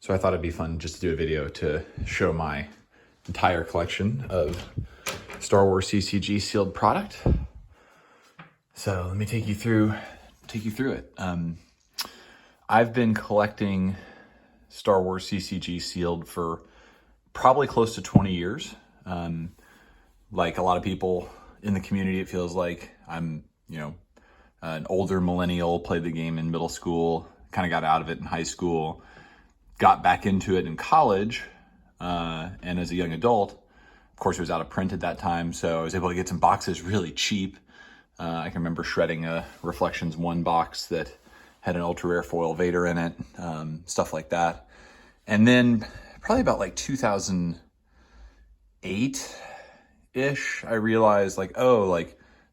So I thought it'd be fun just to do a video to show my entire collection of Star Wars CCG sealed product. So let me take you through it. I've been collecting Star Wars CCG sealed for probably close to 20 years. Like a lot of people in the community, it feels like I'm, an older millennial, played the game in middle school, kind of got out of it in high school, got back into it in college, and as a young adult. Of course, it was out of print at that time, so I was able to get some boxes really cheap. I can remember shredding a Reflections 1 box that had an ultra rare foil Vader in it, stuff like that. And then probably about like 2008-ish, I realized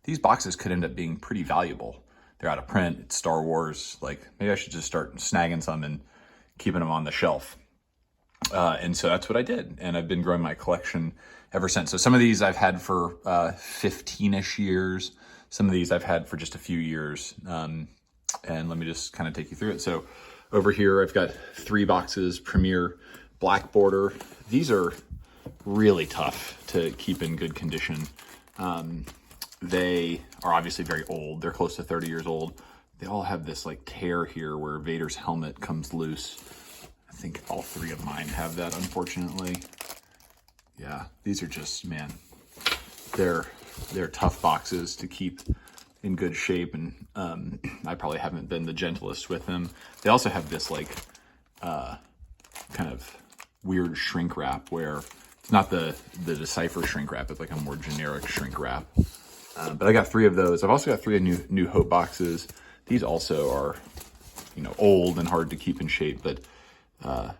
these boxes could end up being pretty valuable. They're out of print, it's Star Wars, maybe I should just start snagging some and keeping them on the shelf. And so that's what I did. And I've been growing my collection ever since. So some of these I've had for 15-ish years. Some of these I've had for just a few years. And let me just kind of take you through it. So over here, I've got 3 boxes, Premier Black Border. These are really tough to keep in good condition. They are obviously very old. They're close to 30 years old. They all have this tear here where Vader's helmet comes loose. I think all 3 of mine have that, unfortunately. Yeah, these are just, man, they're tough boxes to keep in good shape, and I probably haven't been the gentlest with them. They also have this kind of weird shrink wrap where it's not the Decipher shrink wrap, it's like a more generic shrink wrap. But I got 3 of those. I've also got 3 New Hope boxes. These also are, old and hard to keep in shape, but at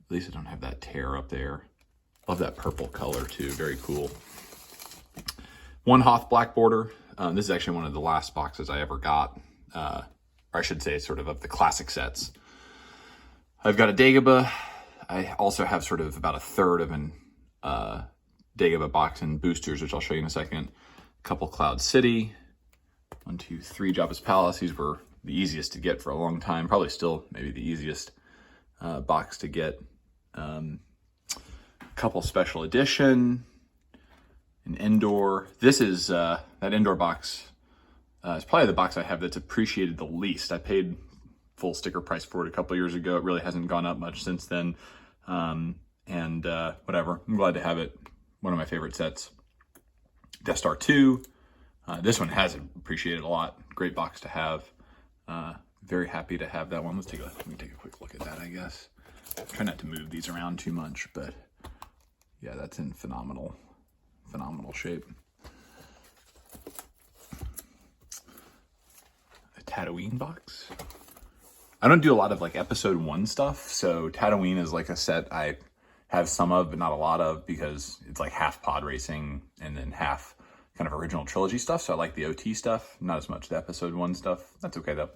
least I don't have that tear up there. Love that purple color too, very cool. 1 Hoth Black Border. This is actually one of the last boxes I ever got, or I should say sort of the classic sets. I've got a Dagobah. I also have sort of about a third of an Dagobah box in boosters, which I'll show you in a second. A couple Cloud City. 1, 2, 3 Jabba's Palace. These were the easiest to get for a long time. Probably still maybe the easiest box to get. A couple Special Edition. An Endor. This is that Endor box. It's probably the box I have that's appreciated the least. I paid full sticker price for it a couple years ago. It really hasn't gone up much since then. Whatever. I'm glad to have it. One of my favorite sets. Death Star 2. This one has appreciated a lot. Great box to have. Very happy to have that one. Let me take a quick look at that, I guess. Try not to move these around too much, but yeah, that's in phenomenal shape. A Tatooine box. I don't do a lot of episode 1 stuff, so Tatooine is a set I have some of, but not a lot of, because it's half pod racing and then half kind of original trilogy stuff. So I like the OT stuff, not as much the episode 1 stuff. That's okay though.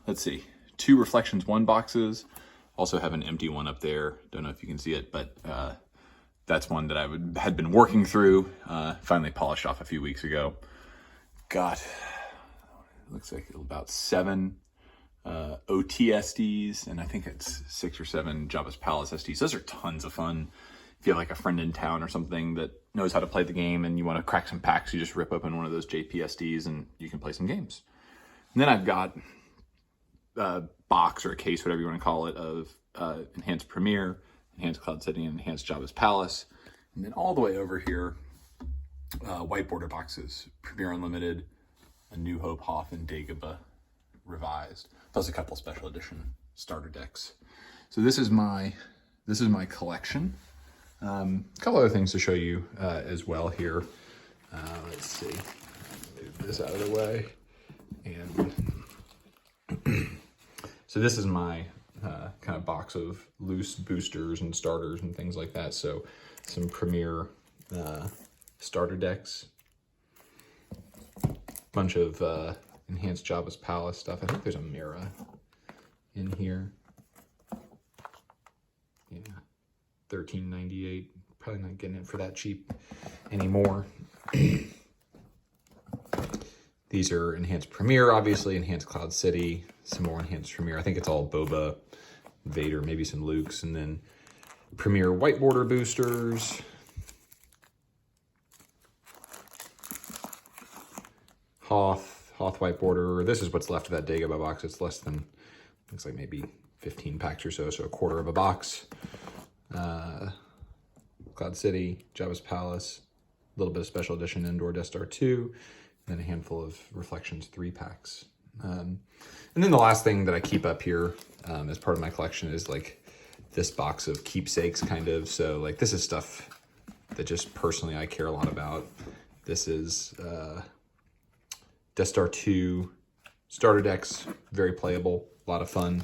Let's see, 2 Reflections 1 boxes. Also have an empty one up there. Don't know if you can see it, but that's one that I had been working through. Finally polished off a few weeks ago. Got, looks like about 7 OT-SDs, and I think it's 6 or 7 Jabba's Palace SDs. Those are tons of fun. If you have a friend in town or something that knows how to play the game and you want to crack some packs, you just rip open one of those JPSDs and you can play some games. And then I've got a box or a case, whatever you want to call it, of Enhanced Premier, Enhanced Cloud City, and Enhanced Jabba's Palace. And then all the way over here, white border boxes, Premier Unlimited, A New Hope, Hoth, and Dagobah revised. Plus a couple special edition starter decks. So this is my collection. A couple other things to show you as well here. Let's see. Move this out of the way. And so this is my kind of box of loose boosters and starters and things like that. So some Premier starter decks. Bunch of Enhanced Jabba's Palace stuff. I think there's a Mira in here. Yeah, $13.98. Probably not getting it for that cheap anymore. These are Enhanced Premier, obviously, Enhanced Cloud City, some more Enhanced Premier. I think it's all Boba, Vader, maybe some Lukes, and then Premier White Border boosters. Hoth White Border. This is what's left of that Dagobah box. It's less than, looks like maybe 15 packs or so, so a quarter of a box. Cloud City, Jabba's Palace, a little bit of Special Edition Endor Death Star 2, and then a handful of Reflections 3 packs. And then the last thing that I keep up here as part of my collection is like this box of keepsakes, kind of. So like this is stuff that just personally I care a lot about. This is Death Star 2 starter decks, very playable, a lot of fun.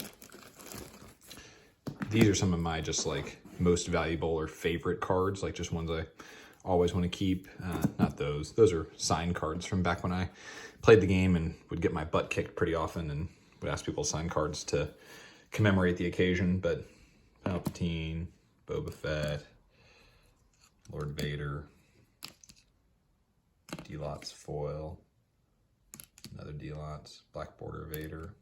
These are some of my just like most valuable or favorite cards, like just ones I always want to keep. Not those. Those are signed cards from back when I played the game and would get my butt kicked pretty often and would ask people to sign cards to commemorate the occasion. But Palpatine, Boba Fett, Lord Vader, D-Lots foil, another D-Lots, Black Border Vader,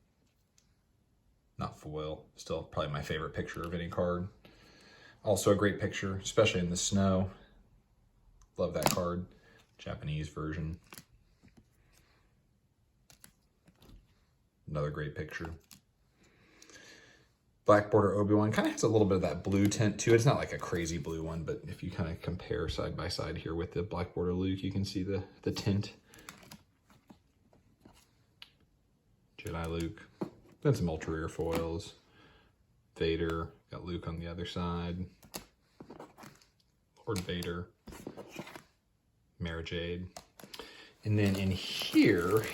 not foil, still probably my favorite picture of any card. Also a great picture, especially in the snow. Love that card. Japanese version. Another great picture. Black Border Obi-Wan kind of has a little bit of that blue tint to it. It's not like a crazy blue one, but if you kind of compare side by side here with the Black Border Luke, you can see the tint. Jedi Luke. Then some ultra rare foils. Vader. Got Luke on the other side. Lord Vader. Mara Jade. And then in here,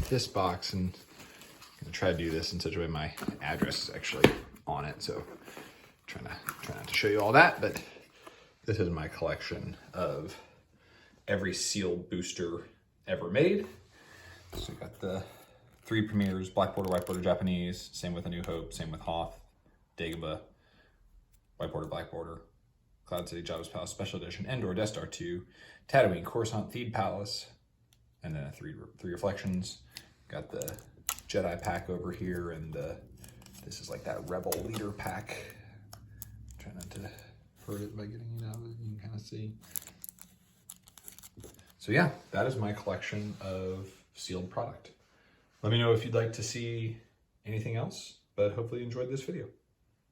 this box, and I'm gonna try to do this in such a way my address is actually on it, so try not to show you all that, but this is my collection of every sealed booster ever made. So we got the 3 premieres, Black Border, White Border, Japanese, same with A New Hope, same with Hoth, Dagobah, White Border, Black Border, Cloud City, Jabba's Palace, Special Edition, Endor, Death Star 2, Tatooine, Coruscant, Theed Palace, and then a three Reflections. Got the Jedi pack over here, and this is like that Rebel Leader pack. Try not to hurt it by getting it out of it, you can kind of see. So yeah, that is my collection of sealed product. Let me know if you'd like to see anything else, but hopefully you enjoyed this video.